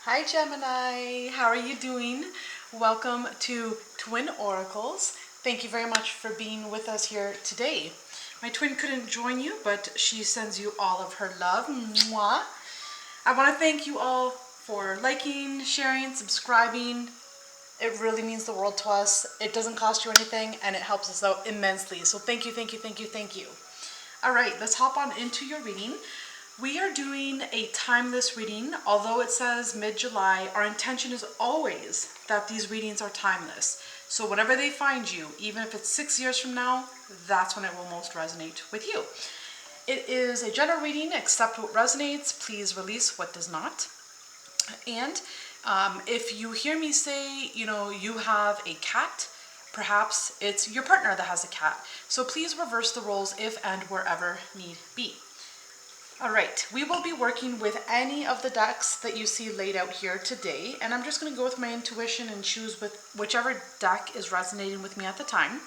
Hi Gemini, how are you doing? Welcome to Twin Oracles. Thank you very much for being with us here today. My twin couldn't join you, but she sends you all of her love. Mwah. I want to thank you all for liking, sharing, subscribing. It really means the world to us. It doesn't cost you anything and it helps us out immensely. So thank you, thank you, thank you, thank you. All right, let's hop on into your reading. We are doing a timeless reading. Although it says mid-July, our intention is always that these readings are timeless. So whenever they find you, even if it's 6 years from now, that's when it will most resonate with you. It is a general reading. Accept what resonates. Please release what does not. And if you hear me say, you have a cat, perhaps it's your partner that has a cat. So please reverse the roles if and wherever need be. All right, we will be working with any of the decks that you see laid out here today, and I'm just going to go with my intuition and choose with whichever deck is resonating with me at the time.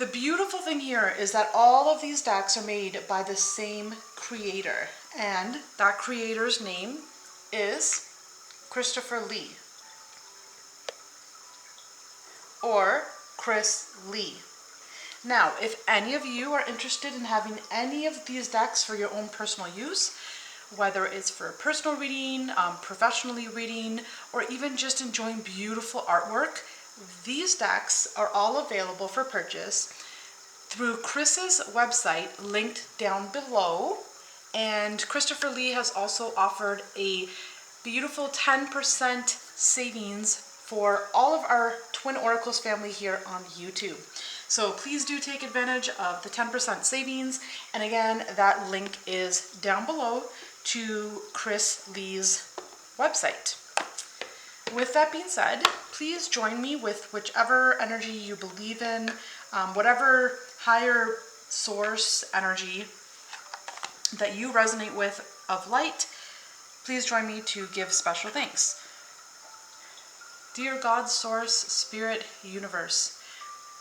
The beautiful thing here is that all of these decks are made by the same creator, and that creator's name is Christopher Lee, or Chris Lee. Now, if any of you are interested in having any of these decks for your own personal use, whether it's for personal reading, professionally reading, or even just enjoying beautiful artwork, these decks are all available for purchase through Chris's website linked down below. And Christopher Lee has also offered a beautiful 10% savings for all of our Twin Oracles family here on YouTube. So please do take advantage of the 10% savings. And again, that link is down below to Chris Lee's website. With that being said, please join me with whichever energy you believe in, whatever higher source energy that you resonate with of light. Please join me to give special thanks. Dear God, Source, Spirit, Universe,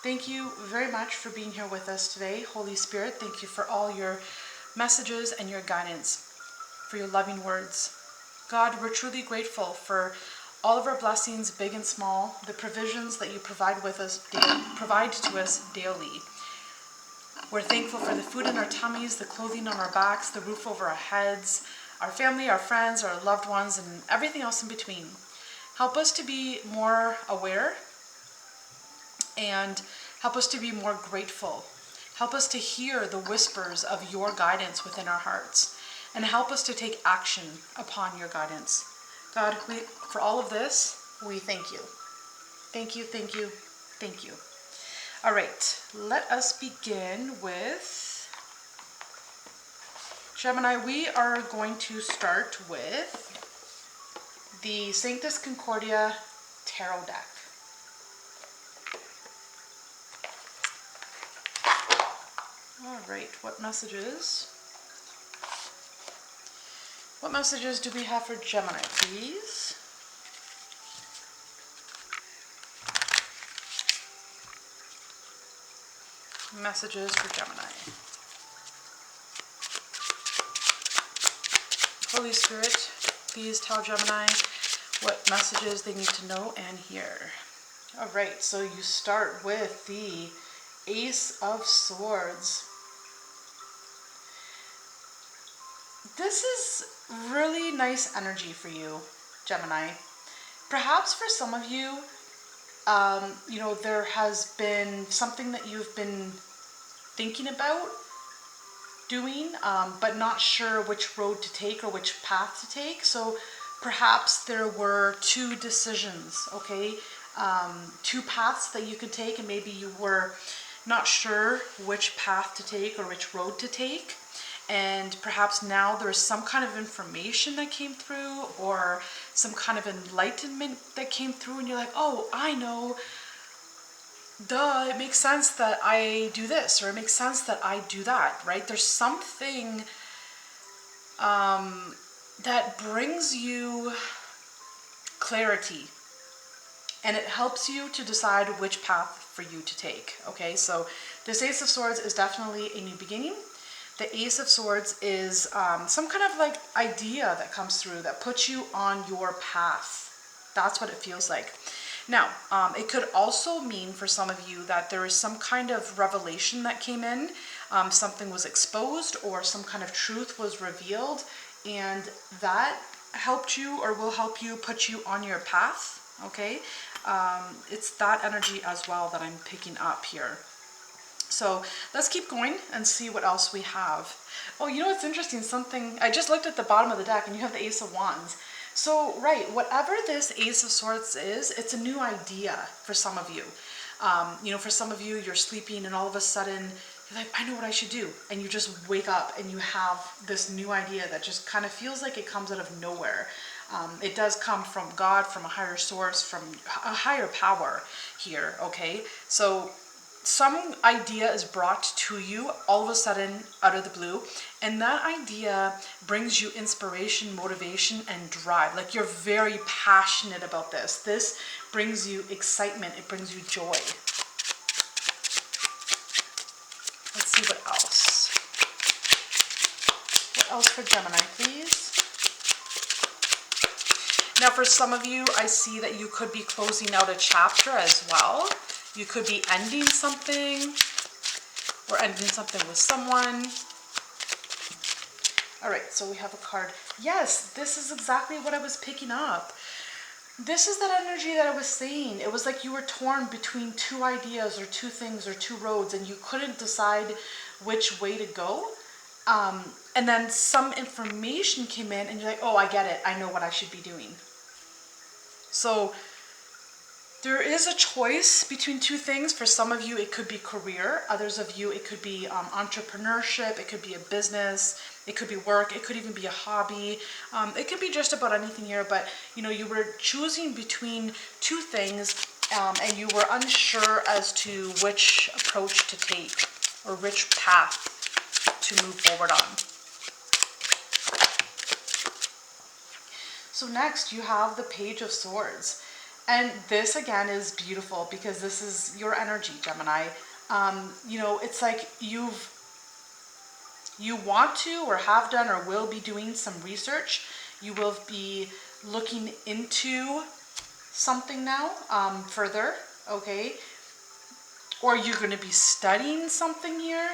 thank you very much for being here with us today. Holy Spirit, thank you for all your messages and your guidance, for your loving words. God, we're truly grateful for all of our blessings, big and small, the provisions that you provide to us daily. We're thankful for the food in our tummies, the clothing on our backs, the roof over our heads, our family, our friends, our loved ones, and everything else in between. Help us to be more aware and help us to be more grateful. Help us to hear the whispers of your guidance within our hearts, and help us to take action upon your guidance. God, for all of this, we thank you. Thank you, thank you, thank you. All right, let us begin with Gemini. We are going to start with the Sanctus Concordia Tarot deck. All right, what messages do we have for Gemini, please? Messages for Gemini. Holy Spirit, please tell Gemini what messages they need to know and hear. All right, so you start with the Ace of Swords. This is really nice energy for you, Gemini. Perhaps for some of you, there has been something that you've been thinking about doing, but not sure which road to take or which path to take. So perhaps there were two decisions, okay? Two paths that you could take, and maybe you were not sure which path to take or which road to take. And perhaps now there's some kind of information that came through or some kind of enlightenment that came through, and you're like, oh, I know, duh, it makes sense that I do this, or it makes sense that I do that, right? There's something that brings you clarity, and it helps you to decide which path for you to take, okay? So this Ace of Swords is definitely a new beginning. The Ace of Swords is some kind of like idea that comes through that puts you on your path. That's what it feels like. Now, it could also mean for some of you that there is some kind of revelation that came in, something was exposed or some kind of truth was revealed, and that helped you or will help you put you on your path, okay? It's that energy as well that I'm picking up here. So let's keep going and see what else we have. Oh, you know what's interesting? Something, I just looked at the bottom of the deck and you have the Ace of Wands. So, right, whatever this Ace of Swords is, it's a new idea for some of you. You know, for some of you, you're sleeping and all of a sudden you're like, I know what I should do. And you just wake up and you have this new idea that just kind of feels like it comes out of nowhere. It does come from God, from a higher source, from a higher power here, okay? So some idea is brought to you all of a sudden out of the blue, and that idea brings you inspiration, motivation, and drive. Like you're very passionate about this. This brings you excitement. It brings you joy. Let's see what else. What else for Gemini, please? Now for some of you, I see that you could be closing out a chapter as well. You could be ending something or ending something with someone. All right, so we have a card. Yes, this is exactly what I was picking up. This is that energy that I was saying. It was like you were torn between two ideas or two things or two roads and you couldn't decide which way to go. And then some information came in and you're like, oh, I get it. I know what I should be doing. So there is a choice between two things. For some of you, it could be career. Others of you, it could be entrepreneurship. It could be a business. It could be work. It could even be a hobby. It could be just about anything here. But, you know, you were choosing between two things and you were unsure as to which approach to take or which path to move forward on. So next, you have the Page of Swords. And this again is beautiful because this is your energy, Gemini. You know, it's like you want to or have done or will be doing some research. You will be looking into something now further, okay? Or you're going to be studying something here.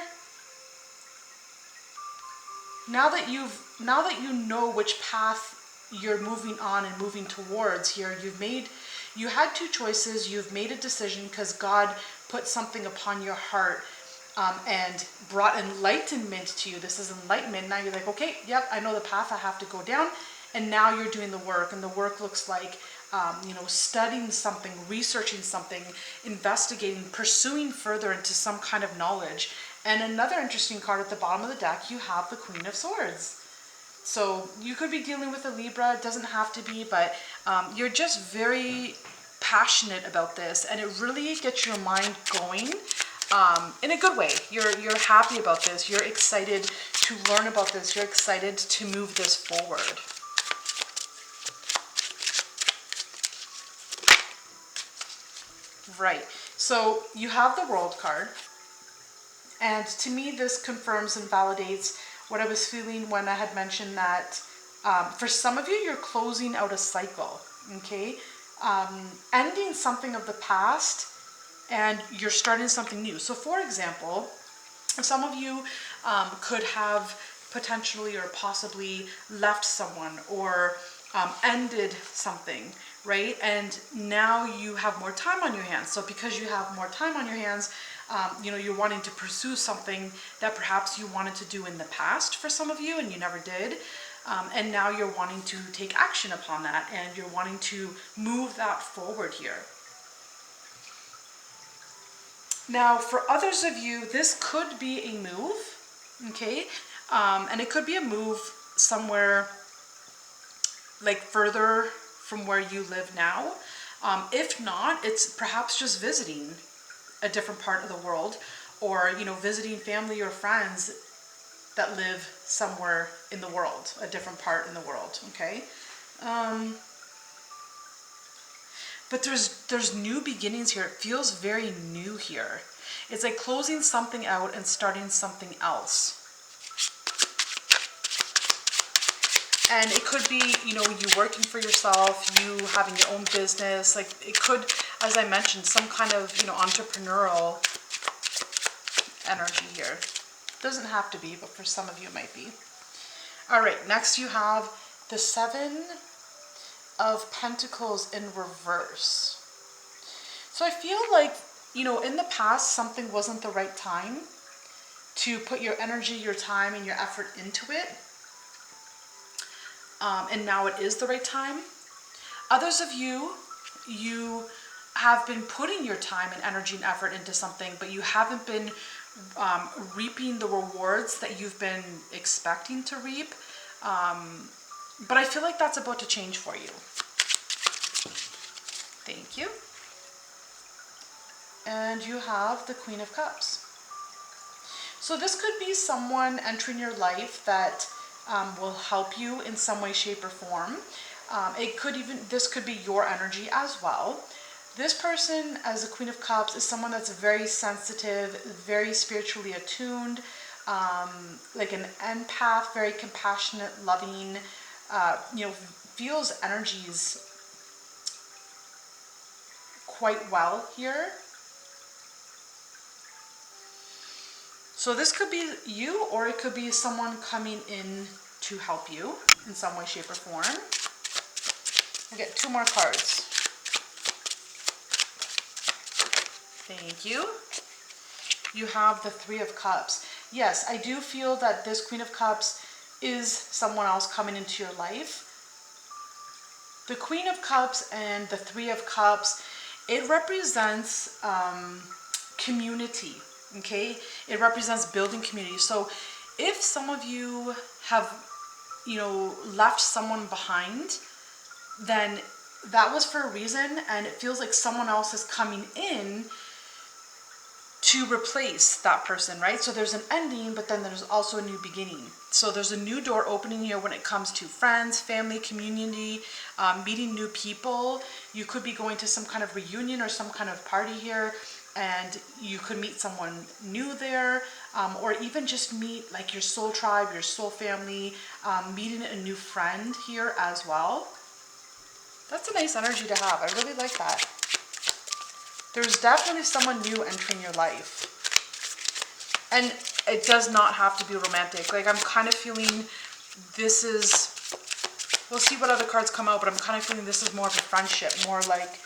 Now that you know which path you're moving on and moving towards here, you had two choices. You've made a decision because God put something upon your heart and brought enlightenment to you. This is enlightenment. Now you're like, okay, yep, I know the path I have to go down. And now you're doing the work. And the work looks like, you know, studying something, researching something, investigating, pursuing further into some kind of knowledge. And another interesting card at the bottom of the deck, you have the Queen of Swords. So you could be dealing with a Libra, it doesn't have to be, but you're just very passionate about this and it really gets your mind going in a good way. You're happy about this, you're excited to learn about this, you're excited to move this forward. Right, so you have the World card, and to me this confirms and validates what I was feeling when I had mentioned that for some of you, you're closing out a cycle, okay? Ending something of the past and you're starting something new. So for example, some of you could have potentially or possibly left someone or ended something, right? And now you have more time on your hands. So because you have more time on your hands, you know, you're wanting to pursue something that perhaps you wanted to do in the past for some of you and you never did. And now you're wanting to take action upon that and you're wanting to move that forward here. Now, for others of you, this could be a move, okay? And it could be a move somewhere like further from where you live now. If not, it's perhaps just visiting a different part of the world, or, you know, visiting family or friends that live somewhere in the world, a different part in the world, okay? But there's new beginnings here. It feels very new here. It's like closing something out and starting something else. And it could be, you know, you working for yourself, you having your own business. Like it could, as I mentioned, some kind of, you know, entrepreneurial energy here. Doesn't have to be, but for some of you it might be. All right, next you have the Seven of Pentacles in reverse. So I feel like, you know, in the past, something wasn't the right time to put your energy, your time, and your effort into it. And now it is the right time. Others of you, you have been putting your time and energy and effort into something, but you haven't been reaping the rewards that you've been expecting to reap. But I feel like that's about to change for you. Thank you. And you have the Queen of Cups. So this could be someone entering your life that will help you in some way, shape, or form. This could be your energy as well. This person, as the Queen of Cups, is someone that's very sensitive, very spiritually attuned, like an empath, very compassionate, loving, you know, feels energies quite well here. So this could be you, or it could be someone coming in to help you in some way, shape, or form. I get 2 more cards. Thank you. You have the Three of Cups. Yes, I do feel that this Queen of Cups is someone else coming into your life. The Queen of Cups and the Three of Cups, it represents community, okay? It represents building community. So if some of you have, you know, left someone behind, then that was for a reason, and it feels like someone else is coming in to replace that person, right? So there's an ending, but then there's also a new beginning. So there's a new door opening here when it comes to friends, family, community, meeting new people. You could be going to some kind of reunion or some kind of party here, and you could meet someone new there, or even just meet like your soul tribe, your soul family, meeting a new friend here as well. That's a nice energy to have. I really like that. There's definitely someone new entering your life. And it does not have to be romantic. Like I'm kind of feeling this is, we'll see what other cards come out, but I'm kind of feeling this is more of a friendship, more like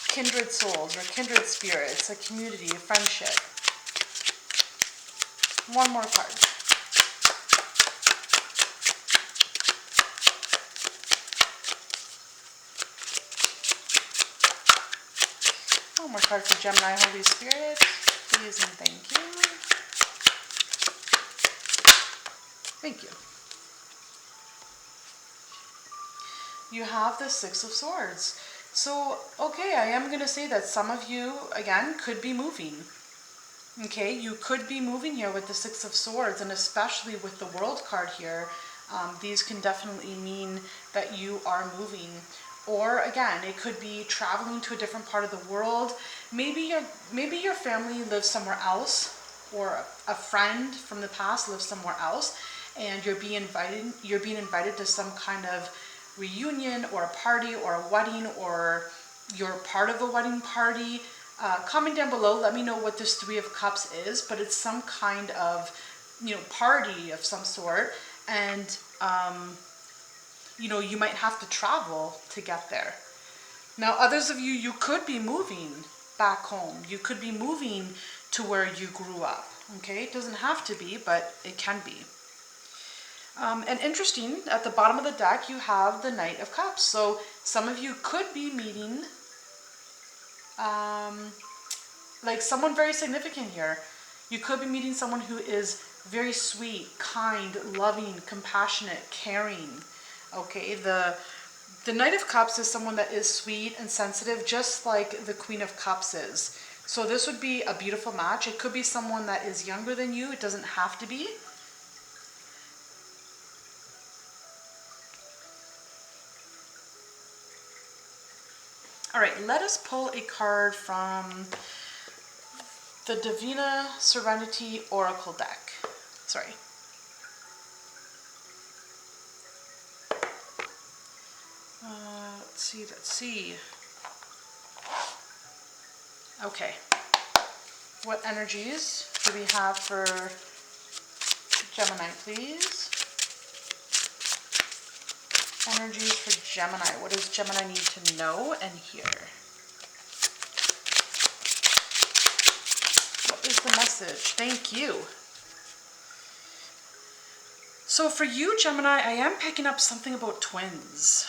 kindred souls or kindred spirits, a community, a friendship. 1 more card. One more card for Gemini, Holy Spirit, please and thank you. Thank you. You have the Six of Swords. So, okay, I am going to say that some of you, again, could be moving. Okay, you could be moving here with the Six of Swords, and especially with the World card here, these can definitely mean that you are moving. Or again, it could be traveling to a different part of the world. Maybe your family lives somewhere else, or a friend from the past lives somewhere else, and you're being invited to some kind of reunion or a party or a wedding, or you're part of a wedding party. Comment down below, let me know what this Three of Cups is, but it's some kind of, you know, party of some sort, and you know, you might have to travel to get there. Now, others of you, you could be moving back home. You could be moving to where you grew up, okay? It doesn't have to be, but it can be. And interesting, at the bottom of the deck, you have the Knight of Cups. So some of you could be meeting like someone very significant here. You could be meeting someone who is very sweet, kind, loving, compassionate, caring. Okay, the Knight of Cups is someone that is sweet and sensitive, just like the Queen of Cups is. So this would be a beautiful match. It could be someone that is younger than you. It doesn't have to be. All right, let us pull a card from the Divina Serenity Oracle deck. Sorry. Let's see. Okay. What energies do we have for Gemini, please? Energies for Gemini. What does Gemini need to know and hear? What is the message? Thank you. So for you, Gemini, I am picking up something about twins.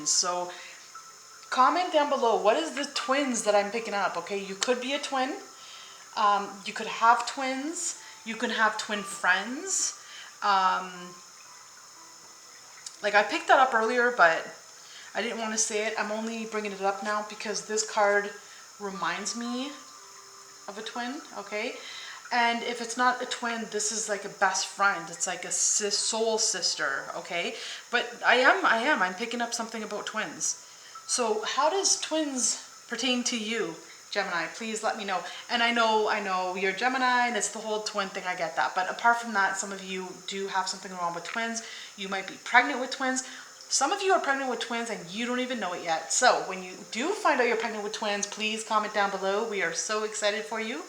So comment down below, what is the twins that I'm picking up? Okay, you could be a twin. You could have twins. You can have twin friends. Like I picked that up earlier, but I didn't want to say it. I'm only bringing it up now because this card reminds me of a twin, okay? And if it's not a twin, this is like a best friend. It's like a soul sister, okay? But I'm picking up something about twins. So how does twins pertain to you, Gemini? Please let me know. And I know you're Gemini and it's the whole twin thing, I get that. But apart from that, some of you do have something wrong with twins. You might be pregnant with twins. Some of you are pregnant with twins and you don't even know it yet. So when you do find out you're pregnant with twins, please comment down below. We are so excited for you.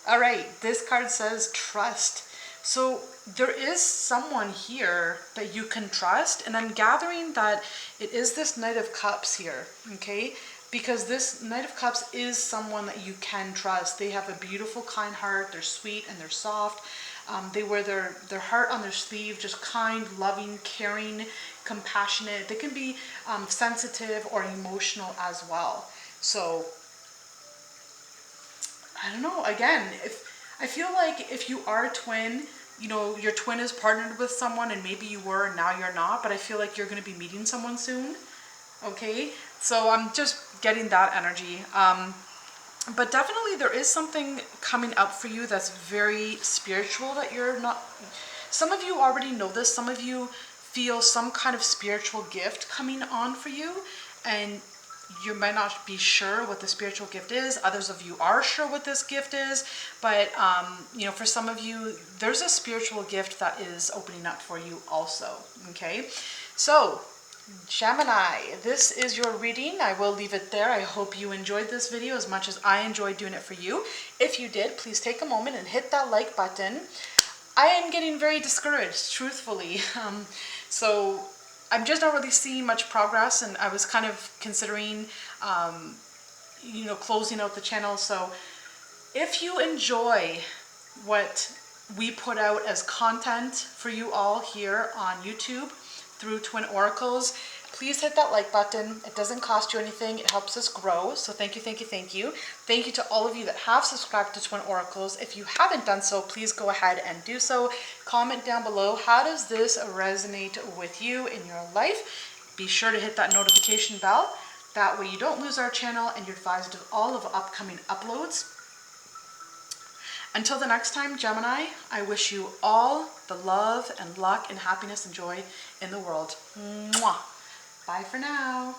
All right, this card says trust. So there is someone here that you can trust, and I'm gathering that it is this Knight of Cups here, okay? Because this Knight of Cups is someone that you can trust. They have a beautiful, kind heart. They're sweet and they're soft. They wear their heart on their sleeve, just kind, loving, caring, compassionate. They can be sensitive or emotional as well. So I don't know, again, I feel like if you are a twin, you know, your twin is partnered with someone and maybe you were and now you're not, but I feel like you're going to be meeting someone soon, okay? So I'm just getting that energy. But definitely there is something coming up for you that's very spiritual that you're not... Some of you already know this. Some of you feel some kind of spiritual gift coming on for you, and you might not be sure what the spiritual gift is. Others of you are sure what this gift is, but you know, for some of you, there's a spiritual gift that is opening up for you also, okay? So, Gemini, this is your reading. I will leave it there. I hope you enjoyed this video as much as I enjoyed doing it for you. If you did, please take a moment and hit that like button. I am getting very discouraged, truthfully. So I'm just not really seeing much progress, and I was kind of considering, you know, closing out the channel. So if you enjoy what we put out as content for you all here on YouTube through Twin Oracles, please hit that like button. It doesn't cost you anything. It helps us grow. So thank you, thank you, thank you. Thank you to all of you that have subscribed to Twin Oracles. If you haven't done so, please go ahead and do so. Comment down below, how does this resonate with you in your life? Be sure to hit that notification bell. That way you don't lose our channel and you're advised of all of upcoming uploads. Until the next time, Gemini, I wish you all the love and luck and happiness and joy in the world. Mwah. Bye for now.